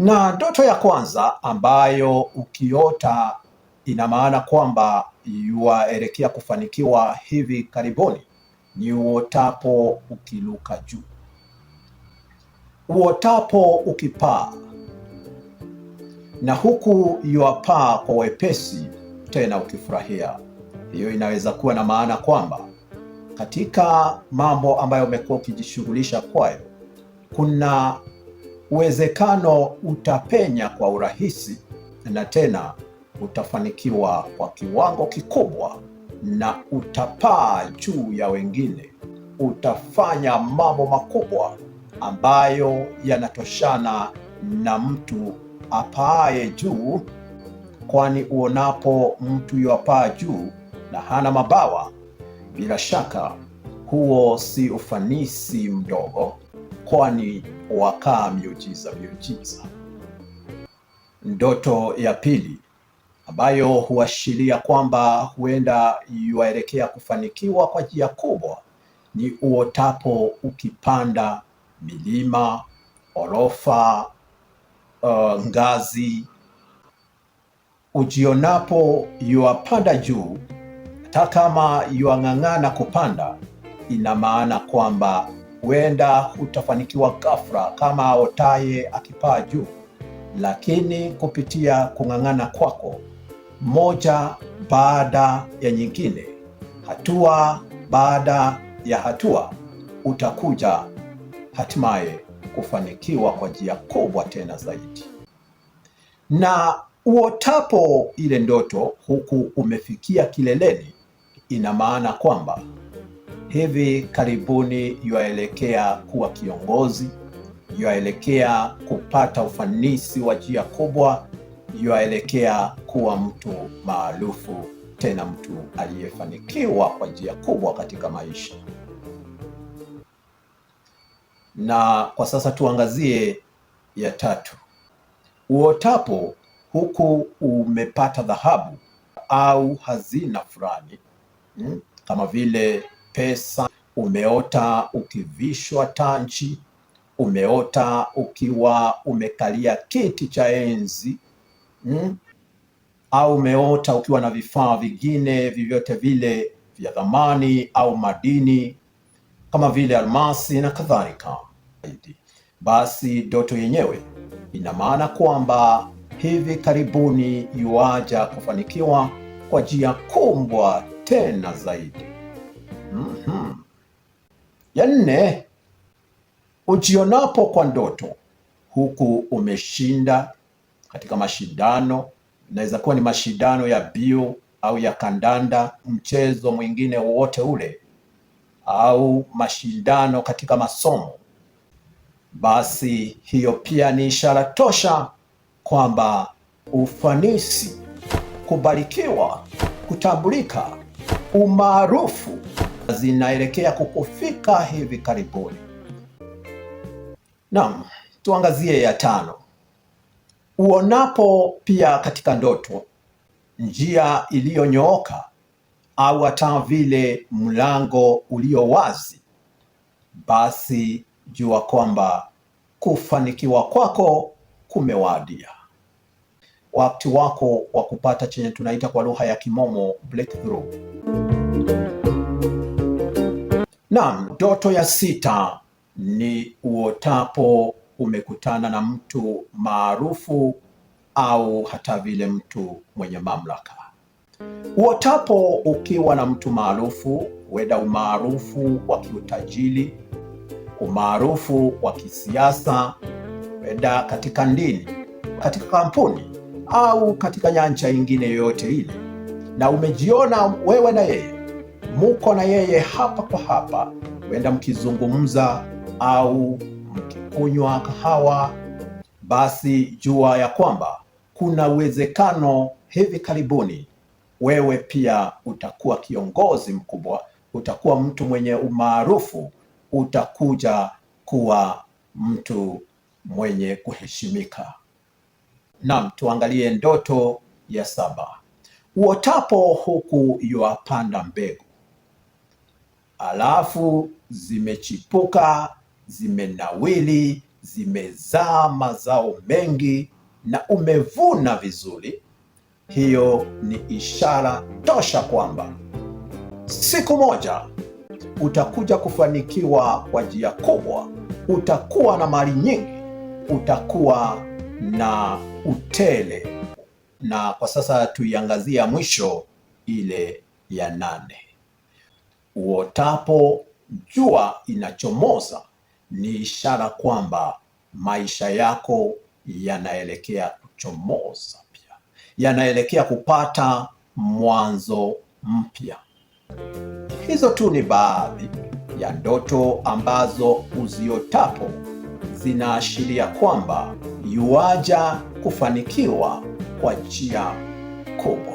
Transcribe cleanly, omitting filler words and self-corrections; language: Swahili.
Na ndoto ya kwanza ambayo ukiota ina maana kwamba yuaelekea kufanikiwa hivi karibuni ni uotapo ukiruka juu, uotapo ukipaa, na huku yuapaa kwa wepesi, tena ukifurahia. Hiyo inaweza kuwa na maana kwamba katika mambo ambayo umekuwa ukijishughulisha kwayo, kuna uwezekano utapenya kwa urahisi na tena utafanikiwa kwa kiwango kikubwa na utapaa juu ya wengine. Utafanya mambo makubwa ambayo yanatoshana na mtu apaaye juu, kwani uonapo mtu yuapaa juu na hana mabawa, bila shaka huo si ufanisi mdogo, kwani wakaa miujiza. Ndoto ya pili ambayo huashiria kwamba huenda yuaelekea kufanikiwa kwa njia kubwa ni uotapo ukipanda milima, orofa, ngazi. Ujionapo yuapanda juu, hata kama yuang'ang'ana kupanda, ina maana kwamba huenda hutafanikiwa ghafla kama aotaye akipaa juu, lakini kupitia kung'ang'ana kwako, moja baada ya nyingine, hatua baada ya hatua, utakuja hatimaye kufanikiwa kwa njia kubwa tena zaidi. Na uotapo ile ndoto huku umefikia kileleni, ina maana kwamba hivi karibuni yuaelekea kuwa kiongozi, yuaelekea kupata ufanisi wa njia kubwa, yuaelekea kuwa mtu maarufu, tena mtu aliyefanikiwa kwa njia kubwa katika maisha. Na kwa sasa tuangazie ya tatu. Uotapo huku umepata dhahabu au hazina fulani, kama vile pesa. Umeota ukivishwa taji, umeota ukiwa umekalia kiti cha enzi, au umeota ukiwa na vifaa vingine vyovyote vile vya thamani au madini kama vile almasi na kadhalika, basi ndoto yenyewe ina maana kwamba hivi karibuni yuaja kufanikiwa kwa njia kubwa tena zaidi. Ya nne, ujionapo kwa ndoto huku umeshinda katika mashindano, inaweza kuwa ni mashindano ya mbio au ya kandanda, mchezo mwingine wowote ule, au mashindano katika masomo, basi hiyo pia ni ishara tosha kwamba ufanisi, kubarikiwa, kutambulika, umaarufu zinaelekea kukufika hivi karibuni. Naam, tuangazie ya tano. Uonapo pia katika ndoto njia iliyonyooka au hata vile mlango ulio wazi, basi jua kwamba kufanikiwa kwako kumewadia. Wakati wako wa kupata chenye tunaita kwa lugha ya kimombo breakthrough. Naam, ndoto ya sita ni uotapo umekutana na mtu maarufu au hata vile mtu mwenye mamlaka. Uotapo ukiwa na mtu maarufu, huenda umaarufu wa kiutajiri, umaarufu wa kisiasa, huenda katika dini, katika kampuni au katika nyanja nyingine yoyote ile, na umejiona wewe na yeye muko na yeye hapa kwa hapa, huenda mkizungumza au mkikunywa kahawa, basi jua ya kwamba kuna uwezekano hivi karibuni wewe pia utakuwa kiongozi mkubwa, utakuwa mtu mwenye umaarufu, utakuja kuwa mtu mwenye kuheshimika. Naam, tuangalie ndoto ya saba. Uotapo huku yuapanda mbegu, alafu zimechipuka, zimenawili zimezaa mazao mengi na umevuna vizuri, hiyo ni ishara tosha kwamba siku moja utakuja kufanikiwa kwa njia kubwa. Utakuwa na mali nyingi, utakuwa na utele. Na kwa sasa tuiangazia mwisho, ile ya 8. Uotapo jua inachomoza ni ishara kwamba maisha yako yanaelekea kuchomoza pia, yanaelekea kupata mwanzo mpya. Hizo tu ni baadhi ya ndoto ambazo uziotapo zinaashiria kwamba yuaja kufanikiwa kwa njia kubwa.